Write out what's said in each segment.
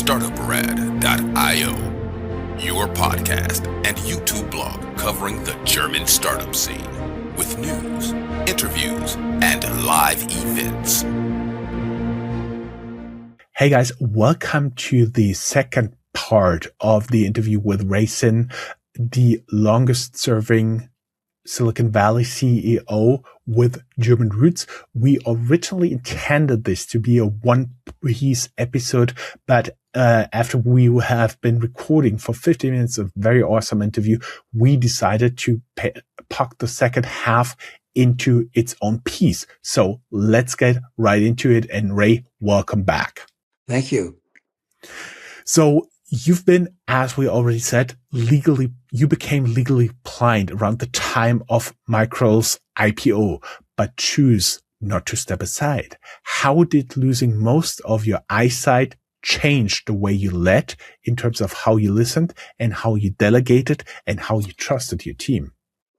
Startuprad.io, your podcast and YouTube blog covering the German startup scene with news, interviews, and live events. Hey guys, welcome to the second part of the interview with Zinn, the longest serving Silicon Valley CEO with German roots. We originally intended this to be a one-piece episode, but after we have been recording for 50 minutes of very awesome interview, we decided to pack the second half into its own piece. So let's get right into it. And Ray, welcome back. Thank you. So you've been, as we already said, you became legally blind around the time of Micrel's IPO, but choose not to step aside. How did losing most of your eyesight change the way you led in terms of how you listened and how you delegated and how you trusted your team?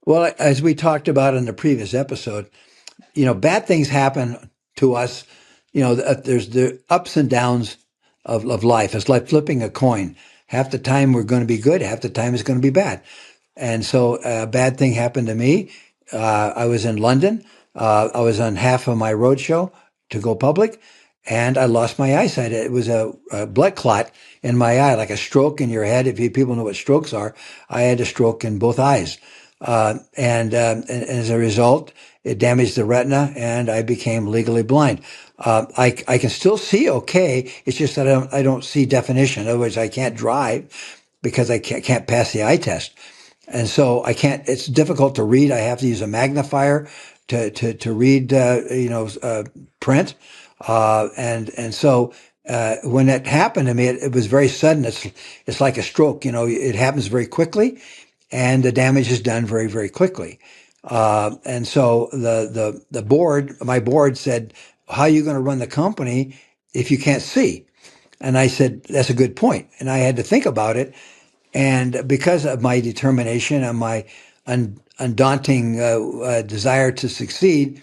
Well, as we talked about in the previous episode, bad things happen to us. There's the ups and downs of life. It's like flipping a coin. Half the time we're going to be good, half the time it's going to be bad. And so a bad thing happened to me. I was in London. I was on half of my roadshow to go public, and I lost my eyesight. It was a blood clot in my eye, like a stroke in your head. If people know what strokes are, I had a stroke in both eyes. And as a result, it damaged the retina, and I became legally blind. I can still see okay. It's just that I don't see definition. In other words, I can't drive because I can't pass the eye test. And so it's difficult to read. I have to use a magnifier to read, print. And so, when that happened to me, it was very sudden. It's like a stroke, it happens very quickly and the damage is done very, very quickly. And so my board said, how are you going to run the company if you can't see? And I said, that's a good point. And I had to think about it. And because of my determination and my undaunting desire to succeed,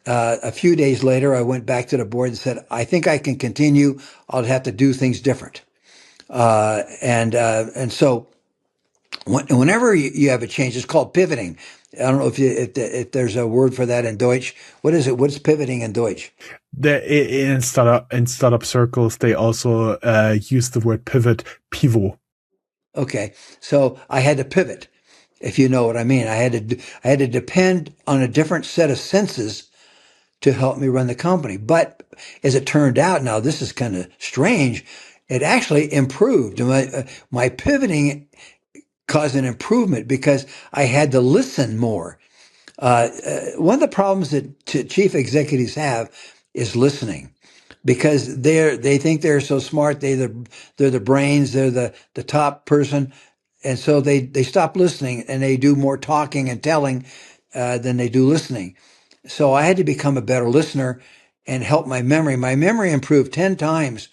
a few days later, I went back to the board and said, I think I can continue. I'll have to do things different. And so whenever you have a change, it's called pivoting. I don't know if there's a word for that in Deutsch. What is it? What's pivoting in Deutsch? In startup circles, they also use the word pivot. Okay, so I had to pivot, if you know what I mean. I had to depend on a different set of senses to help me run the company. But as it turned out, now this is kind of strange. It actually improved. My pivoting caused an improvement because I had to listen more. One of the problems that chief executives have is listening, because they think they're so smart. They're the brains. They're the top person, and so they stop listening and they do more talking and telling than they do listening. So I had to become a better listener and help my memory. My memory improved 10 times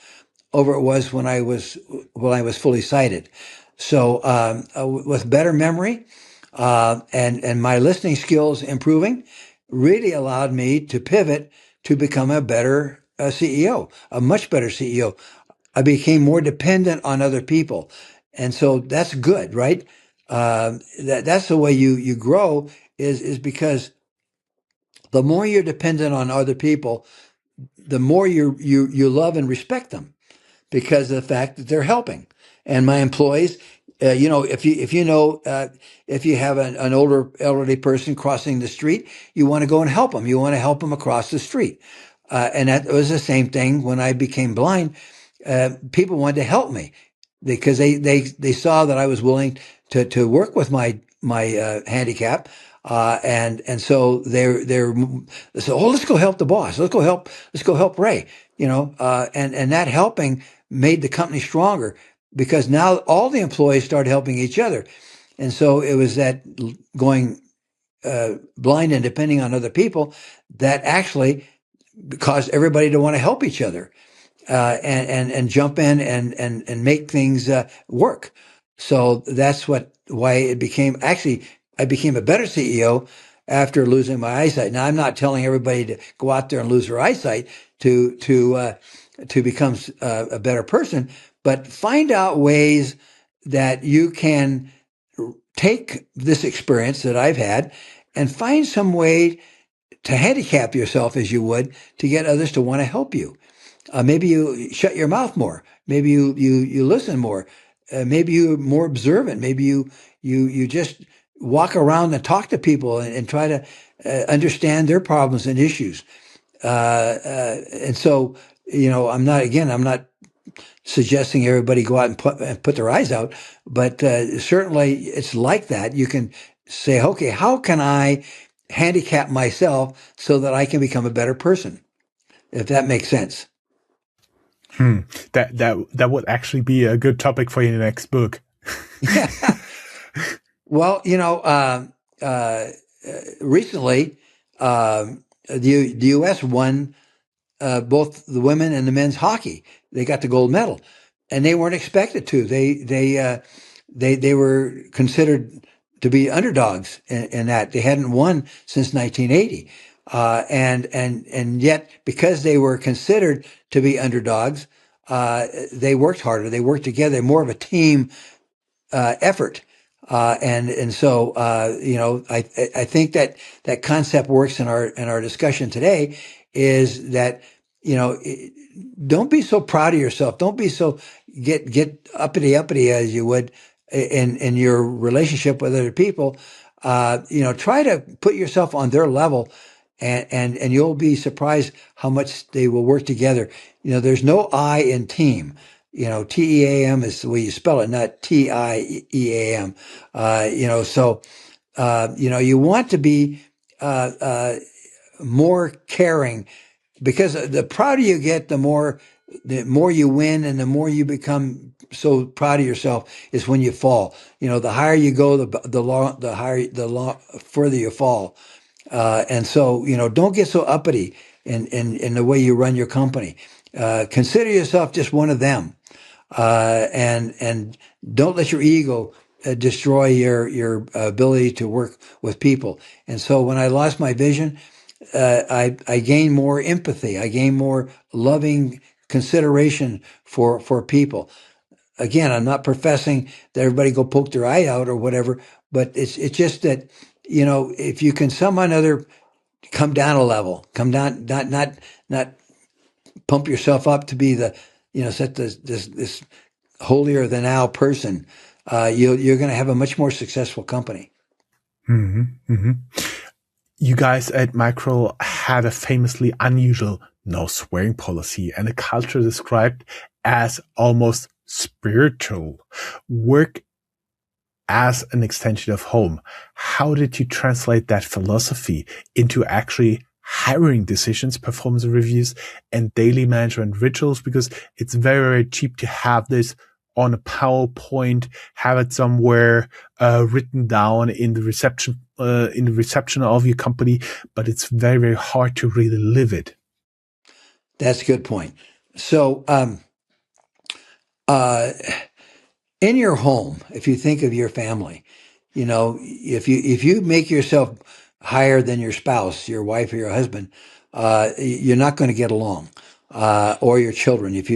over it was when I was fully sighted. So with better memory and my listening skills improving, really allowed me to pivot to become a better CEO, a much better CEO. I became more dependent on other people, and so that's good, right? That's the way you grow is because the more you're dependent on other people, the more you love and respect them, because of the fact that they're helping. And my employees, if you have an older elderly person crossing the street, you want to go and help them. You want to help them across the street. And that was the same thing when I became blind. People wanted to help me because they saw that I was willing to work with my handicap. And so they said, oh, let's go help the boss. Let's go help Ray, and that helping made the company stronger, because now all the employees started helping each other. And so it was that going blind and depending on other people that actually caused everybody to want to help each other and jump in and make things work. So that's why it became, actually, I became a better CEO after losing my eyesight. Now, I'm not telling everybody to go out there and lose their eyesight to become a better person, but find out ways that you can take this experience that I've had and find some way to handicap yourself as you would to get others to want to help you. Maybe you shut your mouth more. Maybe you listen more. Maybe you're more observant. Maybe you just walk around and talk to people and try to understand their problems and issues. And so, I'm not suggesting everybody go out and put their eyes out, but certainly it's like that. You can say, okay, how can I handicap myself so that I can become a better person? If that makes sense. That would actually be a good topic for your next book. Yeah. Well, recently, the U.S. won both the women and the men's hockey. They got the gold medal, and they weren't expected to. They were considered to be underdogs in that. They hadn't won since 1980, and yet because they were considered to be underdogs, they worked harder. They worked together, more of a team effort. And so I think that concept works in our discussion today. Is that don't be so proud of yourself. Don't be so get uppity as you would in your relationship with other people. Try to put yourself on their level, and you'll be surprised how much they will work together. There's no I in team. TEAM is the way you spell it, not TIEAM. So you want to be more caring, because the prouder you get, the more you win, and the more you become so proud of yourself is when you fall. The higher you go, the further you fall. And so, don't get so uppity in the way you run your company. Consider yourself just one of them. And don't let your ego destroy your ability to work with people. And so when I lost my vision, I gained more empathy. I gained more loving consideration for people. Again, I'm not professing that everybody go poke their eye out or whatever, but it's just that, if you can somehow or another come down a level, come down, not pump yourself up to be set this holier than thou person, you're going to have a much more successful company. Mm-hmm, mm-hmm. You guys at Micrel had a famously unusual no swearing policy and a culture described as almost spiritual. Work as an extension of home. How did you translate that philosophy into actually hiring decisions, performance reviews, and daily management rituals? Because it's very, very cheap to have this on a PowerPoint, have it somewhere written down in the reception of your company, but it's very, very hard to really live it. That's a good point. So, in your home, if you think of your family, if you make yourself higher than your spouse, your wife or your husband, you're not going to get along, or your children. If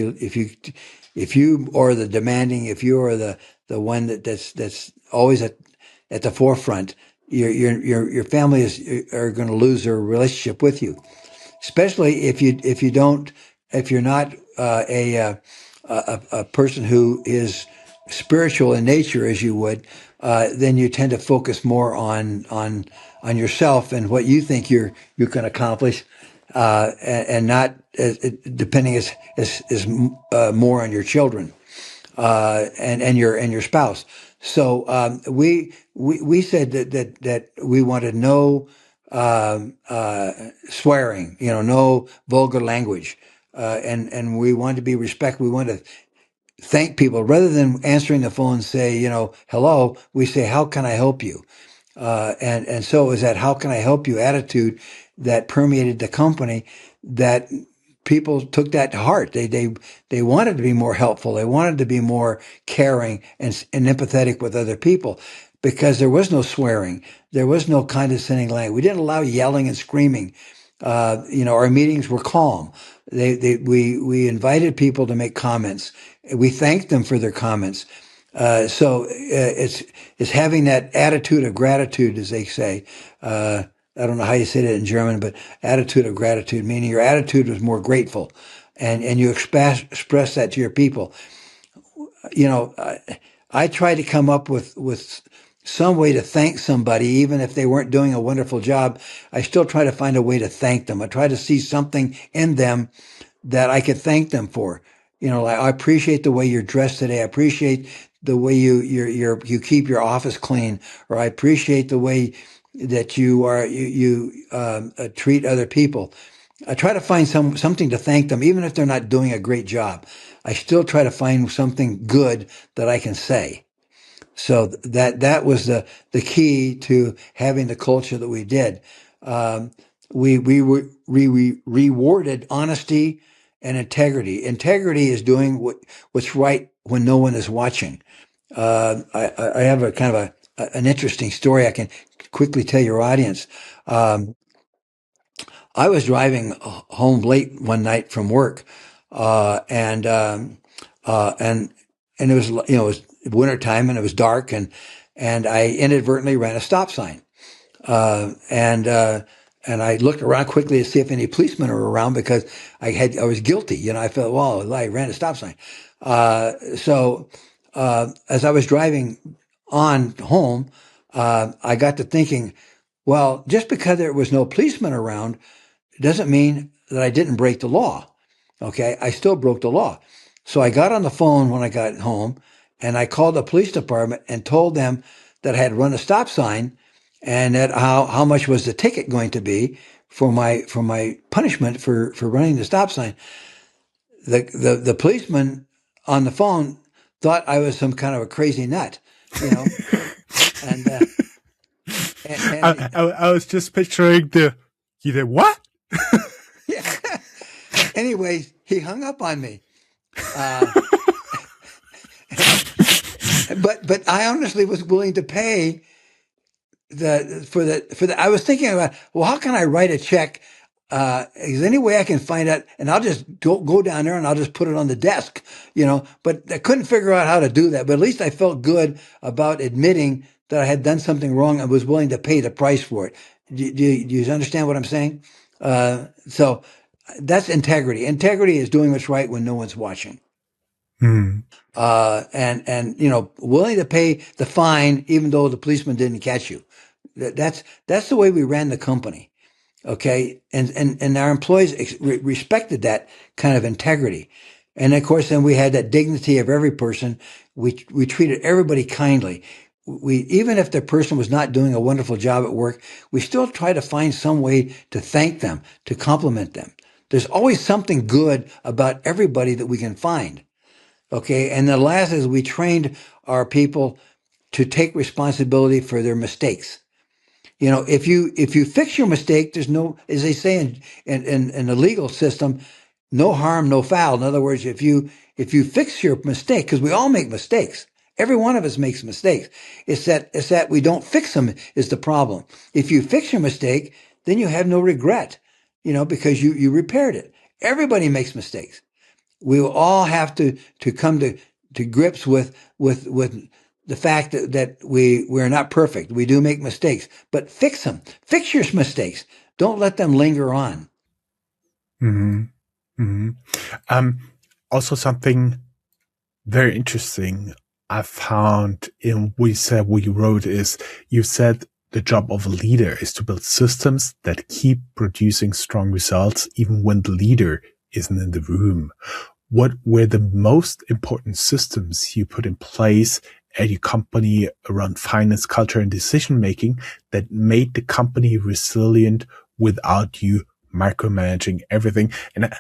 you are the demanding, if you are the one that's always at the forefront, your family are going to lose their relationship with you, especially if you're not a person who is spiritual in nature as you would, then you tend to focus more on yourself and what you think you can accomplish, and not depending as more on your children and your spouse. So we said that we wanted no swearing, no vulgar language, and we wanted to be respectful. We wanted to thank people rather than answering the phone and say, hello. We say, how can I help you? And so it was that how can I help you attitude that permeated the company, that people took that to heart. They wanted to be more helpful. They wanted to be more caring and empathetic with other people, because there was no swearing. There was no condescending language. We didn't allow yelling and screaming. Our meetings were calm. We invited people to make comments. We thanked them for their comments. It's having that attitude of gratitude, as they say. I don't know how you say that in German, but attitude of gratitude, meaning your attitude was more grateful, and you express that to your people. I try to come up with some way to thank somebody, even if they weren't doing a wonderful job. I still try to find a way to thank them. I try to see something in them that I could thank them for. Like, I appreciate the way you're dressed today. I appreciate the way you keep your office clean, or I appreciate the way that you treat other people. I try to find something to thank them, even if they're not doing a great job. I still try to find something good that I can say. So that was the key to having the culture that we did. We rewarded honesty and integrity. Integrity is doing what's right when no one is watching. I have a kind of an interesting story I can quickly tell your audience. I was driving home late one night from work, and it was it was winter time and it was dark, and I inadvertently ran a stop sign, and I looked around quickly to see if any policemen were around because I was guilty. I felt, well, I ran a stop sign. As I was driving on home, I got to thinking, well, just because there was no policeman around doesn't mean that I didn't break the law. Okay, I still broke the law. So I got on the phone when I got home, and I called the police department and told them that I had run a stop sign, and that how much was the ticket going to be for my punishment for running the stop sign. The policeman on the phone thought I was some kind of a crazy nut, and I was just picturing you did what? yeah. Anyway, he hung up on me. But I honestly was willing to pay for the. I was thinking about, well, how can I write a check? Is there any way I can find out? And I'll just go down there and I'll just put it on the desk, But I couldn't figure out how to do that. But at least I felt good about admitting that I had done something wrong and was willing to pay the price for it. Do you understand what I'm saying? So that's integrity. Integrity is doing what's right when no one's watching. And willing to pay the fine even though the policeman didn't catch you. That's the way we ran the company. Okay, and our employees respected that kind of integrity, and of course, then we had that dignity of every person. We treated everybody kindly. We, even if the person was not doing a wonderful job at work, we still try to find some way to thank them, to compliment them. There's always something good about everybody that we can find. Okay, and the last is we trained our people to take responsibility for their mistakes. If you fix your mistake, there's no, as they say in the legal system, no harm, no foul. In other words, if you fix your mistake, because we all make mistakes, every one of us makes mistakes. It's that we don't fix them is the problem. If you fix your mistake, then you have no regret, because you repaired it. Everybody makes mistakes. We will all have to come to grips with the fact that we're not perfect. We do make mistakes, but fix them. Fix your mistakes. Don't let them linger on. Mm-hmm. Mm-hmm. Also, something very interesting I found in what you wrote is you said the job of a leader is to build systems that keep producing strong results even when the leader isn't in the room. What were the most important systems you put in place at your company around finance, culture, and decision-making that made the company resilient without you micromanaging everything? And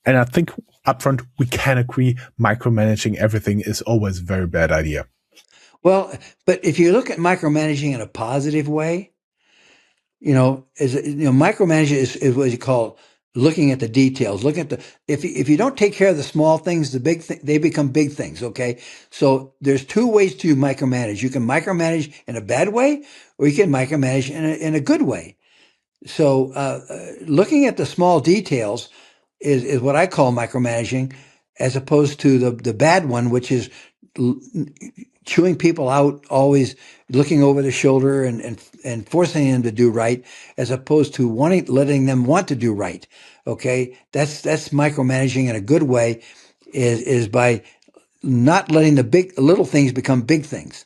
I think upfront, we can agree micromanaging everything is always a very bad idea. Well, but if you look at micromanaging in a positive way, micromanaging is what you call looking at the details. Look at if you don't take care of the small things, they become big things. Okay, so there's two ways to micromanage. You can micromanage in a bad way, or you can micromanage in a good way. So looking at the small details is what I call micromanaging, as opposed to the bad one, which is chewing people out, always looking over the shoulder and forcing them to do right, as opposed to letting them want to do right. Okay, that's micromanaging in a good way, is by not letting the little things become big things.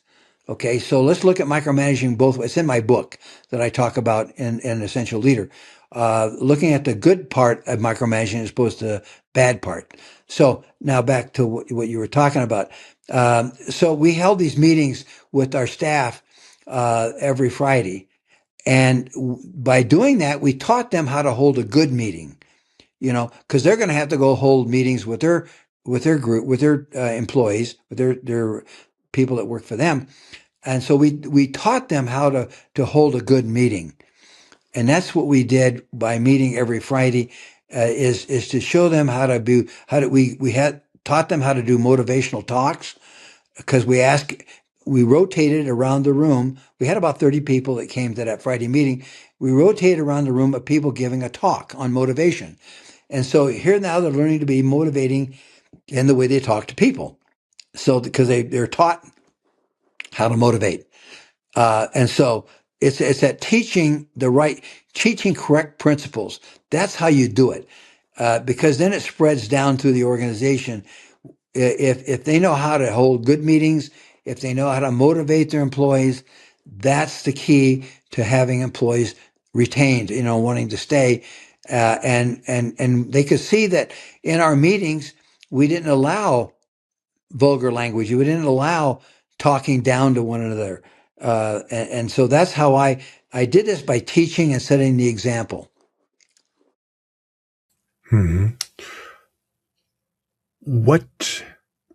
Okay, so let's look at micromanaging both ways. It's in my book that I talk about in Essential Leader. Looking at the good part of micromanaging as opposed to the bad part. So now back to what you were talking about. So we held these meetings with our staff every Friday. And by doing that, we taught them how to hold a good meeting, because they're going to have to go hold meetings with their group, with their employees, with their people that work for them. And so we taught them how to hold a good meeting. And that's what we did by meeting every Friday, is to show them we had taught them how to do motivational talks, because we rotated around the room. We had about 30 people that came to that Friday meeting. We rotated around the room of people giving a talk on motivation. And so here now they're learning to be motivating in the way they talk to people. So because they're taught how to motivate. And so it's that teaching correct principles. That's how you do it. Because then it spreads down through the organization. If they know how to hold good meetings, if they know how to motivate their employees, that's the key to having employees retained, wanting to stay. And they could see that in our meetings, we didn't allow vulgar language. We didn't allow talking down to one another. And so that's how I did this, by teaching and setting the example. Hmm. What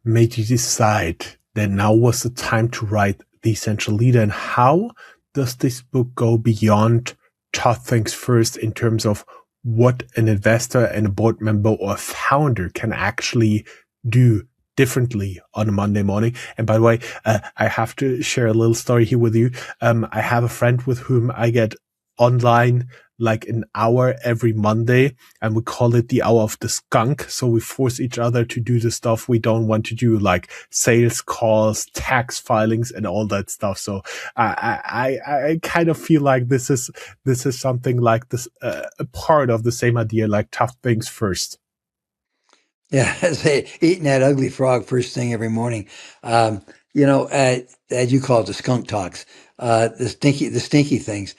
made you decide that now was the time to write The Essential Leader, and how does this book go beyond tough things first in terms of what an investor and a board member or a founder can actually do differently on a Monday morning? And by the way, I have to share a little story here with you. I have a friend with whom I get online like an hour every Monday, and we call it the hour of the skunk. So we force each other to do the stuff we don't want to do, like sales calls, tax filings, and all that stuff. So I kind of feel like this is something like this, a part of the same idea, like tough things first. Yeah, say eating that ugly frog first thing every morning. As you call it, the skunk talks, the stinky things.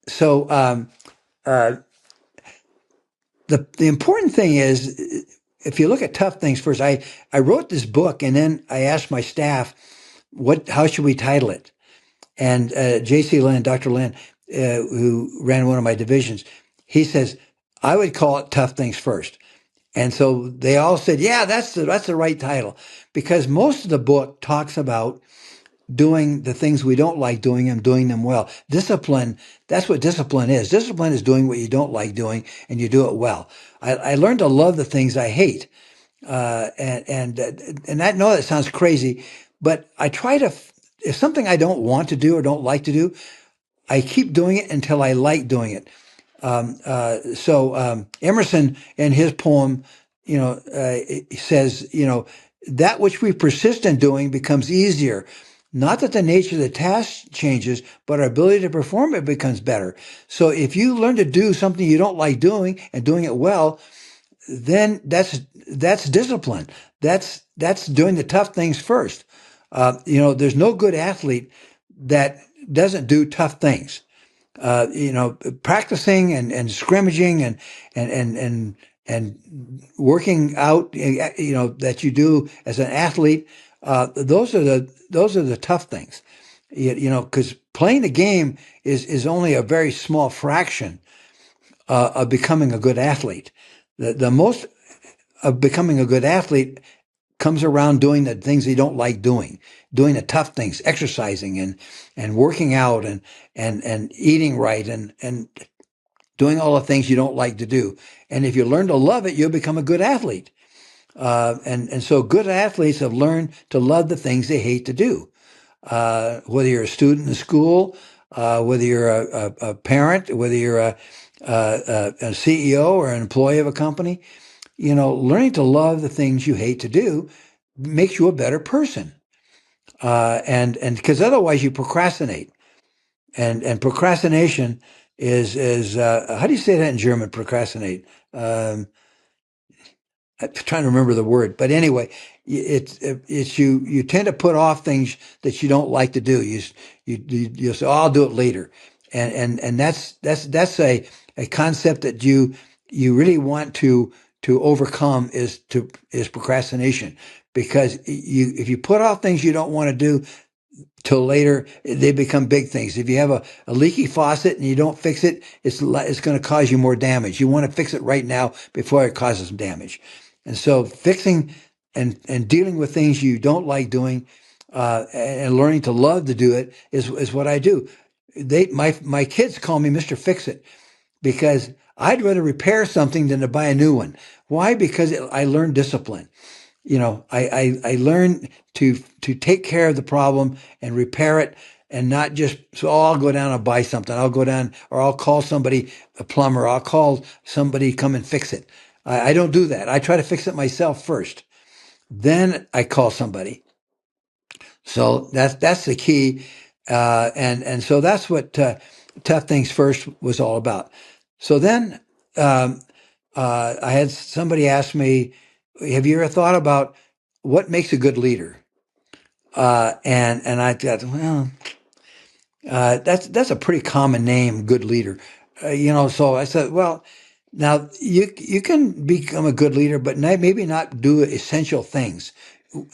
So the important thing is, if you look at tough things first, I wrote this book, and then I asked my staff, how should we title it? And J.C. Lynn, Dr. Lynn, who ran one of my divisions, he says, I would call it Tough Things First. And so they all said, yeah, that's the right title, because most of the book talks about doing the things we don't like doing and doing them well. Discipline, that's what discipline is. Discipline is doing what you don't like doing, and you do it well. I learned to love the things I hate. And I know that sounds crazy, but I try to, if something I don't want to do or don't like to do, I keep doing it until I like doing it. So Emerson, in his poem, says, that which we persist in doing becomes easier. Not that the nature of the task changes, but our ability to perform it becomes better. So if you learn to do something you don't like doing and doing it well, then that's discipline. That's doing the tough things first. There's no good athlete that doesn't do tough things. Practicing and scrimmaging and working out, that you do as an athlete. Those are the tough things, because playing the game is only a very small fraction of becoming a good athlete. The most of becoming a good athlete comes around doing the things they don't like doing the tough things, exercising and working out and eating right and doing all the things you don't like to do. And if you learn to love it, you'll become a good athlete. And so good athletes have learned to love the things they hate to do. Whether you're a student in school, whether you're a parent, whether you're a CEO or an employee of a company, learning to love the things you hate to do makes you a better person. And because otherwise you procrastinate, and procrastination is how do you say that in German? Procrastinate. I'm trying to remember the word, but anyway, it's you tend to put off things that you don't like to do. You say, "Oh, I'll do it later," and that's a concept that you really want to overcome is procrastination, because if you put off things you don't want to do till later, they become big things. If you have a leaky faucet and you don't fix it, it's going to cause you more damage. You want to fix it right now before it causes damage. And so fixing and dealing with things you don't like doing, and learning to love to do it is what I do. My kids call me Mr. Fix It, because I'd rather repair something than to buy a new one. Why? Because I learned discipline. I learned to take care of the problem and repair it, and not just, so I'll go down and buy something. I'll go down, or I'll call somebody, a plumber. I'll call somebody come and fix it. I don't do that. I try to fix it myself first. Then I call somebody. So that's the key. And so that's what Tough Things First was all about. So then I had somebody ask me, have you ever thought about what makes a good leader? And I thought, well, that's a pretty common name, good leader. So I said, well, now you can become a good leader, but maybe not do essential things.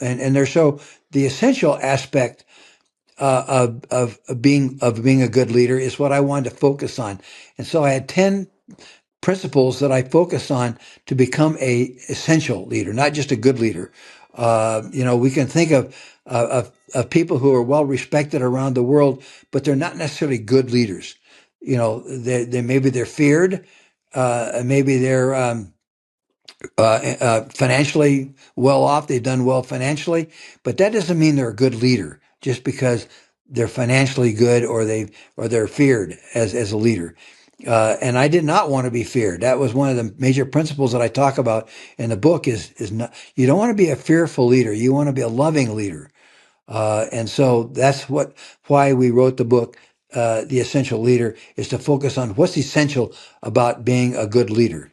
And there's so the essential aspect of being a good leader is what I wanted to focus on. And so I had 10 principles that I focus on to become a essential leader, not just a good leader. We can think of people who are well respected around the world, but they're not necessarily good leaders. They maybe they're feared, maybe they're financially well off. They've done well financially, but that doesn't mean they're a good leader just because they're financially good, or they're feared as a leader. And I did not want to be feared. That was one of the major principles that I talk about in the book. Is not, you don't want to be a fearful leader. You want to be a loving leader. And so that's why we wrote the book. The Essential Leader is to focus on what's essential about being a good leader.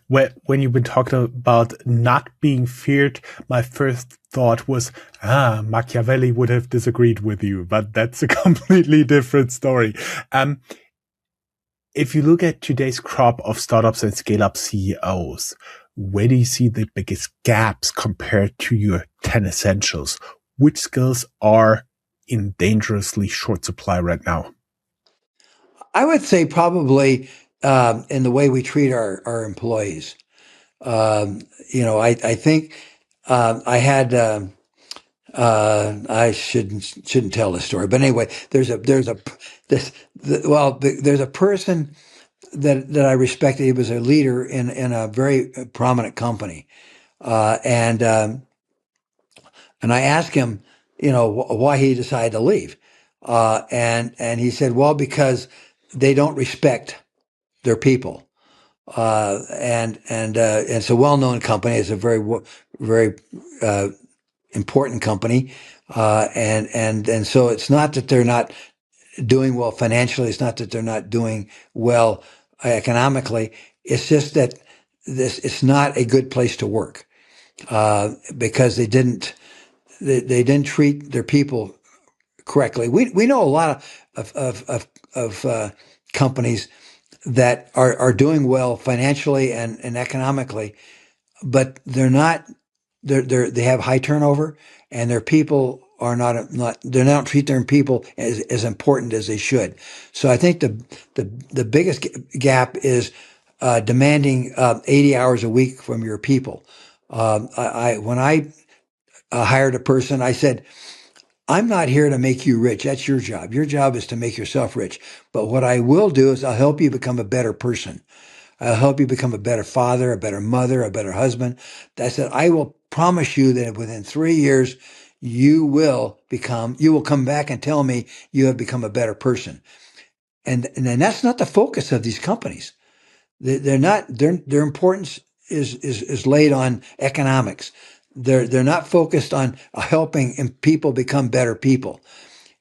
When you've been talking about not being feared, my first thought was, Machiavelli would have disagreed with you, but that's a completely different story. If you look at today's crop of startups and scale-up CEOs, where do you see the biggest gaps compared to your 10 essentials? Which skills are in dangerously short supply right now? I would say probably in the way we treat our employees. I think I had. I shouldn't tell the story, but anyway, there's a person that I respected. He was a leader in a very prominent company, and I asked him, why he decided to leave, and he said, well, because they don't respect their people. And it's a well-known company. It's a very important company, and so it's not that they're not doing well financially. It's not that they're not doing well economically. It's just that it's not a good place to work, because they didn't treat their people correctly. We know a lot of companies that are doing well financially and economically, but they're not. They have high turnover, and their people are not. They don't treat their people as important as they should. So I think the biggest gap is demanding 80 hours a week from your people. When I hired a person, I said, I'm not here to make you rich. That's your job. Your job is to make yourself rich. But what I will do is I'll help you become a better person. I'll help you become a better father, a better mother, a better husband. I said, I will promise you that within 3 years, you will come back and tell me you have become a better person. and that's not the focus of these companies. They're not. Their importance is laid on economics. They're not focused on helping people become better people.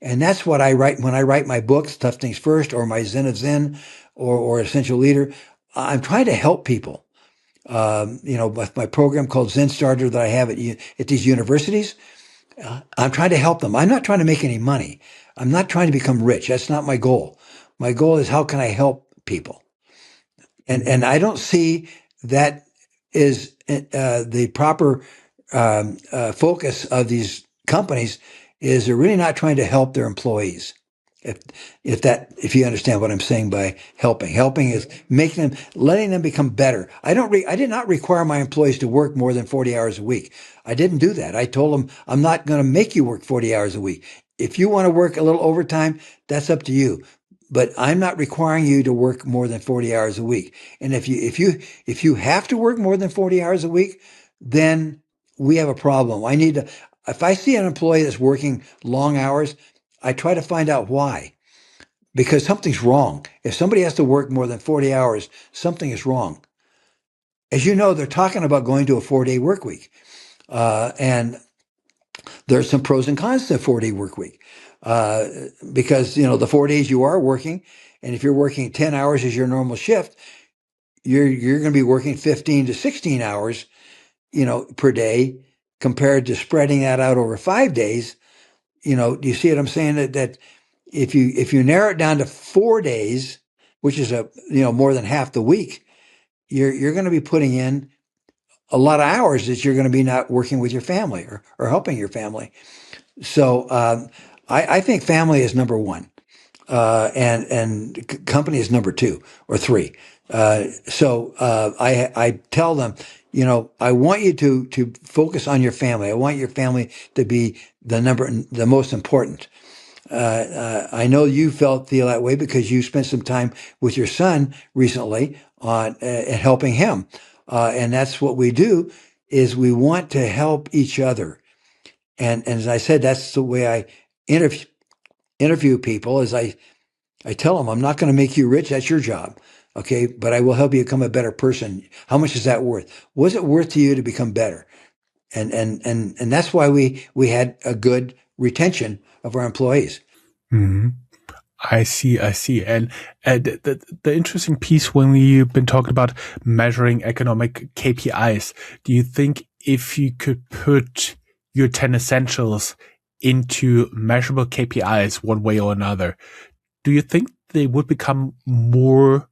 And that's what I write when I write my books, Tough Things First, or my Zinn of Zinn, or Essential Leader. I'm trying to help people. With my program called Zen Starter that I have at these universities, I'm trying to help them. I'm not trying to make any money. I'm not trying to become rich. That's not my goal. My goal is how can I help people? And I don't see that is the proper focus of these companies. Is they're really not trying to help their employees. If you understand what I'm saying by helping is making them, letting them become better. I did not require my employees to work more than 40 hours a week. I didn't do that. I told them, I'm not going to make you work 40 hours a week. If you want to work a little overtime, that's up to you. But I'm not requiring you to work more than 40 hours a week. And if you have to work more than 40 hours a week, then we have a problem. If I see an employee that's working long hours, I try to find out why, because something's wrong. If somebody has to work more than 40 hours, something is wrong. As you know, they're talking about going to a 4-day work week. And there's some pros and cons to a 4-day work week. Because, the 4 days you are working, and if you're working 10 hours as your normal shift, you're going to be working 15 to 16 hours, per day, compared to spreading that out over 5 days. Do you see what I'm saying? That if you narrow it down to 4 days, which is more than half the week, you're going to be putting in a lot of hours that you're going to be not working with your family or helping your family. So I think family is number one, and company is number 2 or 3. So I tell them, I want you to focus on your family. I want your family to be the most important. I know you feel that way because you spent some time with your son recently on helping him, and that's what we do. Is we want to help each other, and as I said, that's the way I interview people. Is I tell them, I'm not going to make you rich. That's your job. Okay. But I will help you become a better person. How much is that worth? What's it worth to you to become better? And that's why we had a good retention of our employees. Mm-hmm. I see. And the interesting piece when we've been talking about measuring economic KPIs, do you think if you could put your 10 essentials into measurable KPIs one way or another, do you think they would become more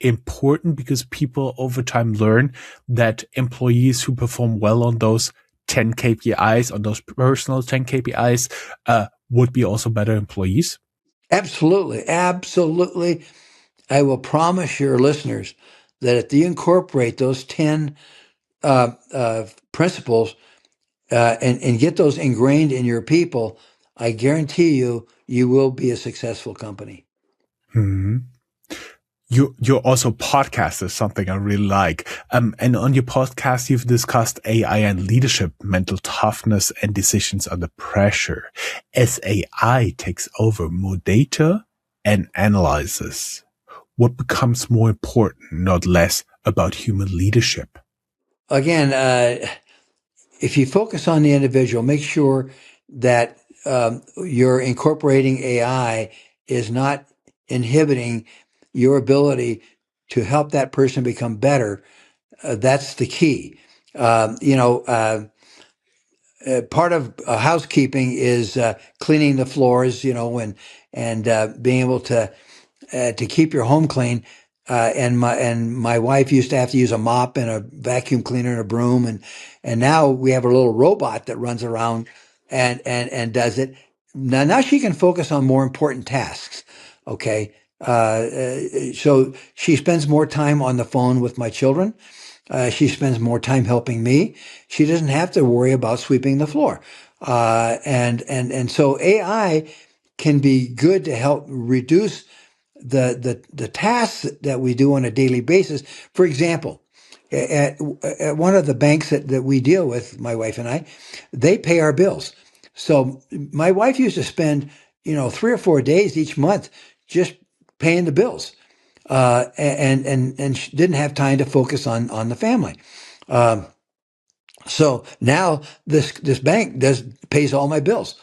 important because people over time learn that employees who perform well on those 10 KPIs, on those personal 10 KPIs, would be also better employees? Absolutely. Absolutely. I will promise your listeners that if you incorporate those 10 principles and get those ingrained in your people, I guarantee you will be a successful company. Hmm. You're also podcaster, something I really like. And on your podcast, you've discussed AI and leadership, mental toughness, and decisions under pressure. As AI takes over more data and analyzes, what becomes more important, not less, about human leadership? Again, if you focus on the individual, make sure that you're incorporating AI is not inhibiting your ability to help that person become better. That's the key. Part of housekeeping is cleaning the floors, and being able to keep your home clean. And my wife used to have to use a mop and a vacuum cleaner and a broom, and now we have a little robot that runs around and does it. Now she can focus on more important tasks. Okay. So she spends more time on the phone with my children. She spends more time helping me. She doesn't have to worry about sweeping the floor. And so AI can be good to help reduce the tasks that we do on a daily basis. For example, at one of the banks that we deal with, my wife and I, they pay our bills. So my wife used to spend, 3 or 4 days each month just paying the bills, and she didn't have time to focus on the family. So now this bank pays all my bills,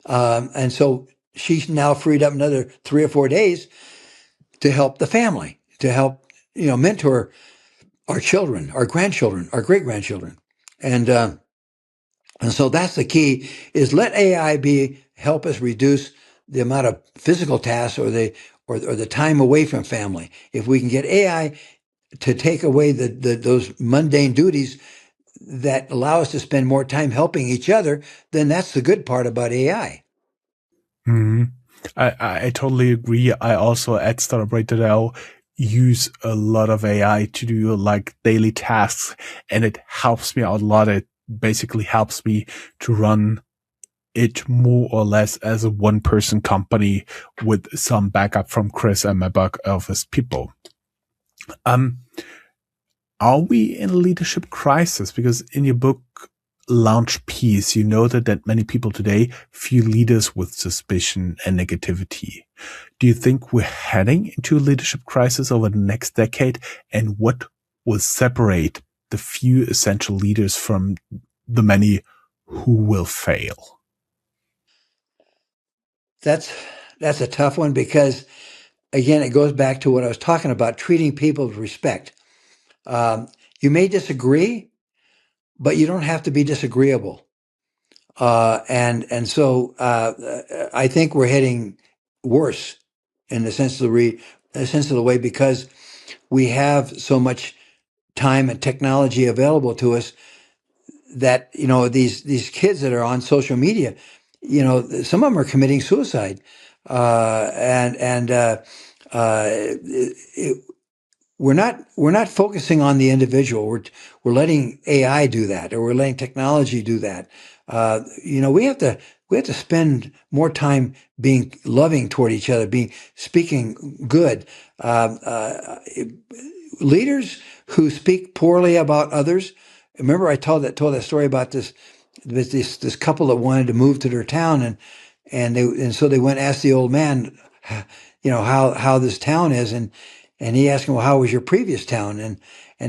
and so she's now freed up another 3 or 4 days to help the family, to help mentor our children, our grandchildren, our great grandchildren, and so that's the key: is let AI help us reduce the amount of physical tasks or the time away from family. If we can get AI to take away those mundane duties that allow us to spend more time helping each other, then that's the good part about AI. Mm-hmm. I totally agree. I also at Startuprad.io use a lot of AI to do like daily tasks, and it helps me out a lot. It basically helps me to run it more or less as a one-person company with some backup from Chris and my back office people. Are we in a leadership crisis? Because in your book, Launch Peace, you noted that many people today view leaders with suspicion and negativity. Do you think we're heading into a leadership crisis over the next decade? And what will separate the few essential leaders from the many who will fail? That's a tough one because, again, it goes back to what I was talking about: treating people with respect. You may disagree, but you don't have to be disagreeable. And so I think we're heading worse in the sense of the way, because we have so much time and technology available to us that these kids that are on social media, some of them are committing suicide, and we're not focusing on the individual. We're letting AI do that, or we're letting technology do that. We have to spend more time being loving toward each other, speaking good. Leaders who speak poorly about others. Remember, I told that story about this couple that wanted to move to their town, and so they went and asked the old man, how this town is, and he asked him, well, how was your previous town? And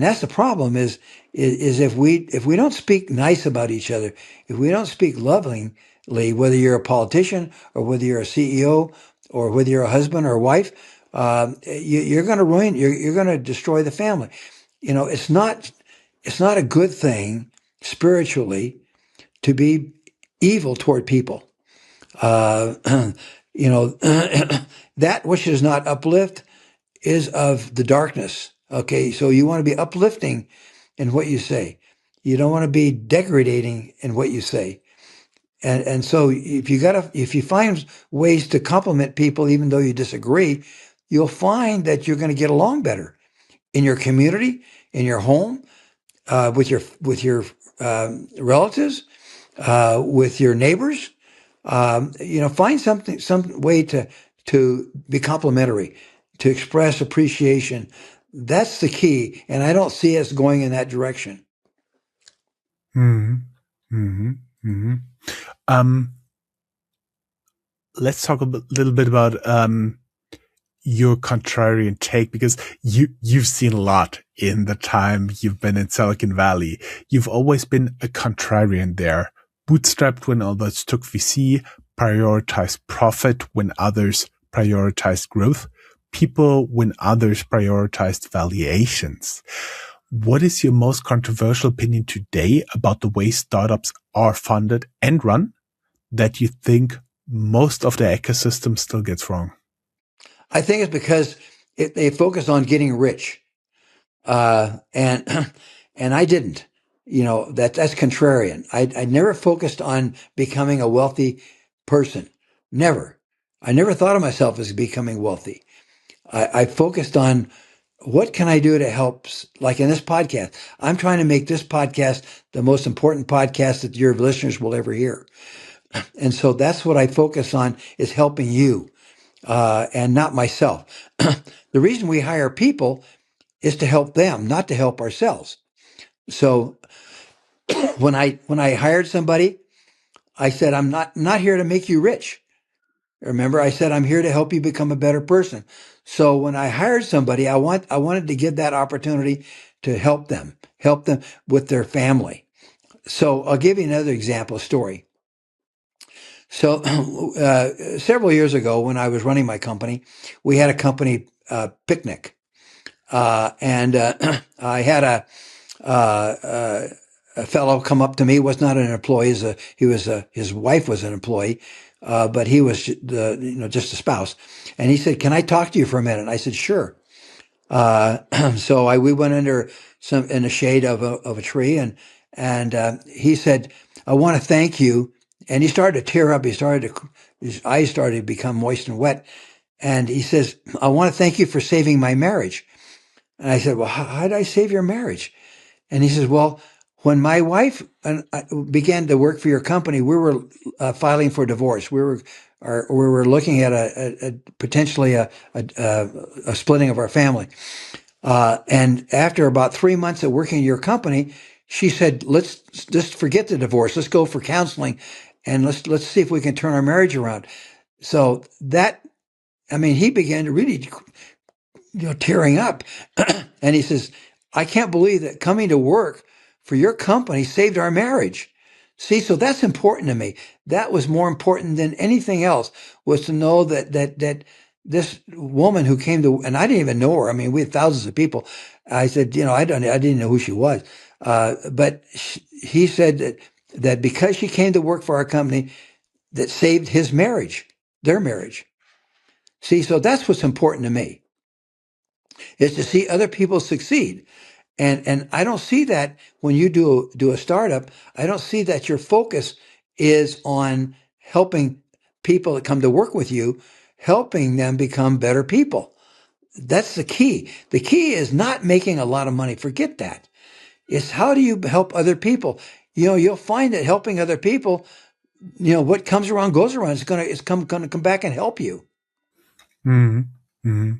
that's the problem is if we don't speak nice about each other, if we don't speak lovingly, whether you're a politician or whether you're a CEO or whether you're a husband or a wife, you're going to you're going to destroy the family. It's not a good thing spiritually to be evil toward people. That which does not uplift is of the darkness. Okay, so you want to be uplifting in what you say. You don't want to be degrading in what you say. And so if you find ways to compliment people even though you disagree, you'll find that you're going to get along better in your community, in your home, with your relatives, with your neighbors. Find some way to be complimentary, to express appreciation. That's the key, and I don't see us going in that direction. Mm-hmm. Mm-hmm. Mm-hmm. Let's talk a little bit about your contrarian take, because you've seen a lot in the time you've been in Silicon Valley. You've always been a contrarian there. Bootstrapped when others took VC, prioritized profit when others prioritized growth, people when others prioritized valuations. What is your most controversial opinion today about the way startups are funded and run that you think most of the ecosystem still gets wrong? I think it's because they focus on getting rich, and and I didn't. That's contrarian. I never focused on becoming a wealthy person. Never. I never thought of myself as becoming wealthy. I focused on what can I do to help, like in this podcast. I'm trying to make this podcast the most important podcast that your listeners will ever hear. And so that's what I focus on, is helping you, and not myself. The reason we hire people is to help them, not to help ourselves. So when I hired somebody, I said, I'm not here to make you rich. Remember, I said, I'm here to help you become a better person. So when I hired somebody, I wanted to give that opportunity to help them with their family. So I'll give you another example story. So several years ago, when I was running my company, we had a company picnic, and I had a fellow come up to me. Was not an employee. His wife was an employee, but he was just a spouse. And he said, "Can I talk to you for a minute?" And I said, "Sure." So we went under in the shade of a tree, and he said, "I want to thank you." And he started to tear up. His eyes started to become moist and wet. And he says, "I want to thank you for saving my marriage." And I said, "Well, how did I save your marriage?" And he says, "Well, when my wife and I began to work for your company, we were filing for divorce. We were looking at potentially a splitting of our family. And after about 3 months of working in your company, she said, let's just forget the divorce. Let's go for counseling, and let's see if we can turn our marriage around." So he began to really, tearing up. And he says, "I can't believe that coming to work for your company saved our marriage." See, so that's important to me. That was more important than anything else, was to know that this woman who came to, and I didn't even know her. I mean, we had thousands of people. I said, I didn't know who she was. But he said that because she came to work for our company, that saved his marriage, their marriage. See, so that's what's important to me, is to see other people succeed. And I don't see that when you do a startup. I don't see that your focus is on helping people that come to work with you, helping them become better people. That's the key. The key is not making a lot of money. Forget that. It's how do you help other people? You'll find that helping other people, what comes around goes around. It's gonna come back and help you. Mm-hmm. Mm-hmm.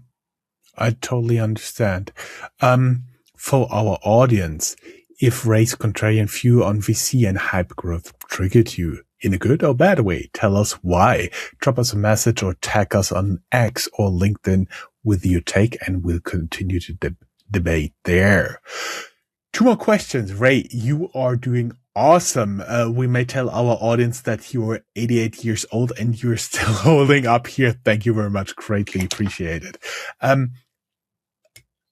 I totally understand. For our audience, if Ray's contrarian view on VC and hypergrowth triggered you in a good or bad way, tell us why. Drop us a message or tag us on X or LinkedIn with your take, and we'll continue to debate there. 2 more questions. Ray, you are doing awesome. We may tell our audience that you're 88 years old and you're still holding up here. Thank you very much. Greatly appreciate it.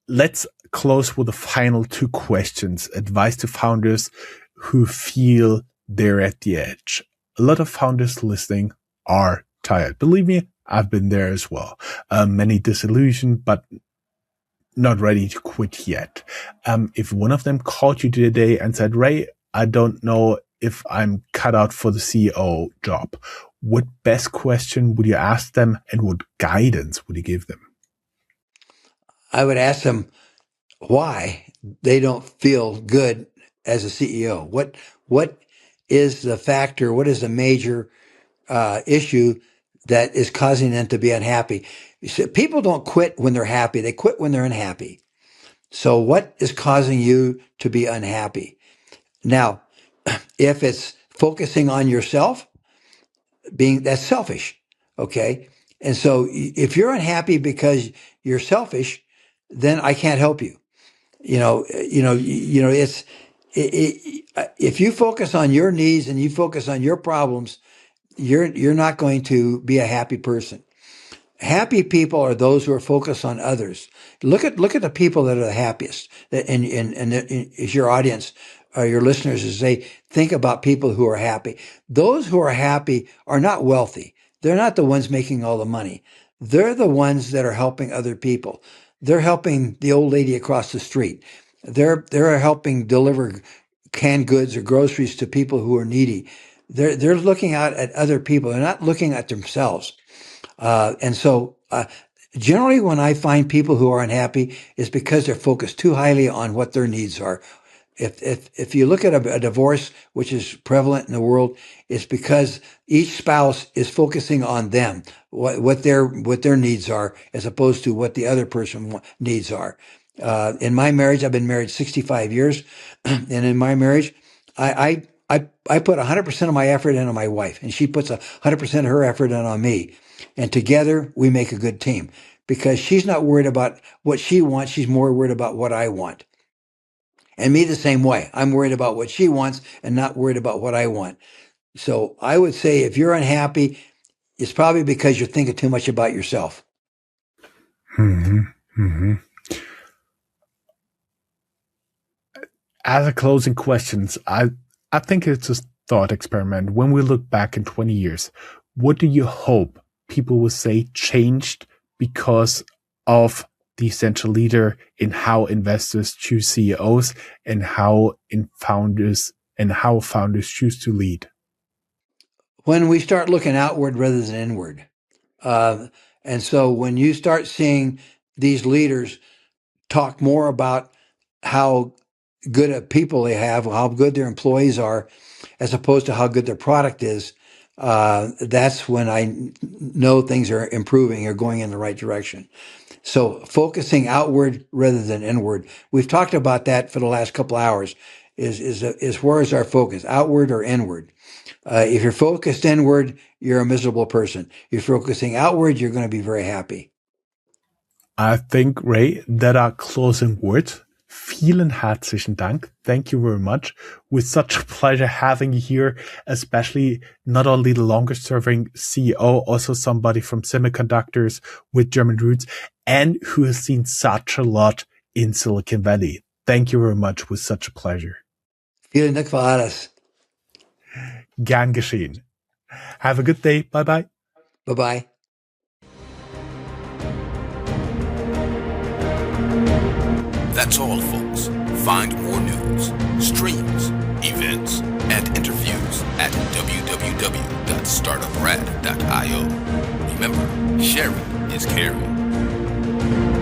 Let's close with the final 2 questions. Advice to founders who feel they're at the edge. A lot of founders listening are tired. Believe me, I've been there as well. Many disillusioned, but not ready to quit yet. If one of them called you today and said, "Ray, I don't know if I'm cut out for the CEO job," what best question would you ask them, and what guidance would you give them? I would ask them why they don't feel good as a CEO. What is the factor? What is the major issue that is causing them to be unhappy? People don't quit when they're happy. They quit when they're unhappy. So what is causing you to be unhappy? Now, if it's focusing on yourself, that's selfish. Okay. And so if you're unhappy because you're selfish, then I can't help you. If you focus on your needs and you focus on your problems, you're not going to be a happy person. Happy people are those who are focused on others. Look at the people that are the happiest. And is your audience or your listeners, as they think about people who are happy. Those who are happy are not wealthy. They're not the ones making all the money. They're the ones that are helping other people. They're helping the old lady across the street. They're helping deliver canned goods or groceries to people who are needy. They're looking out at other people. They're not looking at themselves. And so generally when I find people who are unhappy, it's because they're focused too highly on what their needs are. If you look at a divorce, which is prevalent in the world, it's because each spouse is focusing on them, what their needs are, as opposed to what the other person needs are. In my marriage, I've been married 65 years, and in my marriage, I put 100% of my effort into my wife, and she puts 100% of her effort in on me. And together we make a good team. because she's not worried about what she wants. She's more worried about what I want. And me the same way. I'm worried about what she wants and not worried about what I want. So I would say if you're unhappy, it's probably because you're thinking too much about yourself. Mm-hmm. Mm-hmm. As a closing questions, I think it's a thought experiment. When we look back in 20 years, what do you hope people will say changed because of the essential leader in how investors choose CEOs and how founders choose to lead? When we start looking outward rather than inward. And so when you start seeing these leaders talk more about how good of people they have, how good their employees are, as opposed to how good their product is, that's when I know things are improving or going in the right direction. So focusing outward rather than inward. We've talked about that for the last couple hours. Is where is our focus, outward or inward? If you're focused inward, you're a miserable person. If you're focusing outward, you're going to be very happy. I think, Ray, that are closing words. Vielen herzlichen Dank. Thank you very much. With such a pleasure having you here, especially not only the longest serving CEO, also somebody from semiconductors with German roots and who has seen such a lot in Silicon Valley. Thank you very much. It was such a pleasure. Vielen Dank für alles. Gern geschehen. Have a good day. Bye-bye. Bye-bye. That's all, folks. Find more news, streams, events, and interviews at www.startuprad.io. Remember, sharing is caring.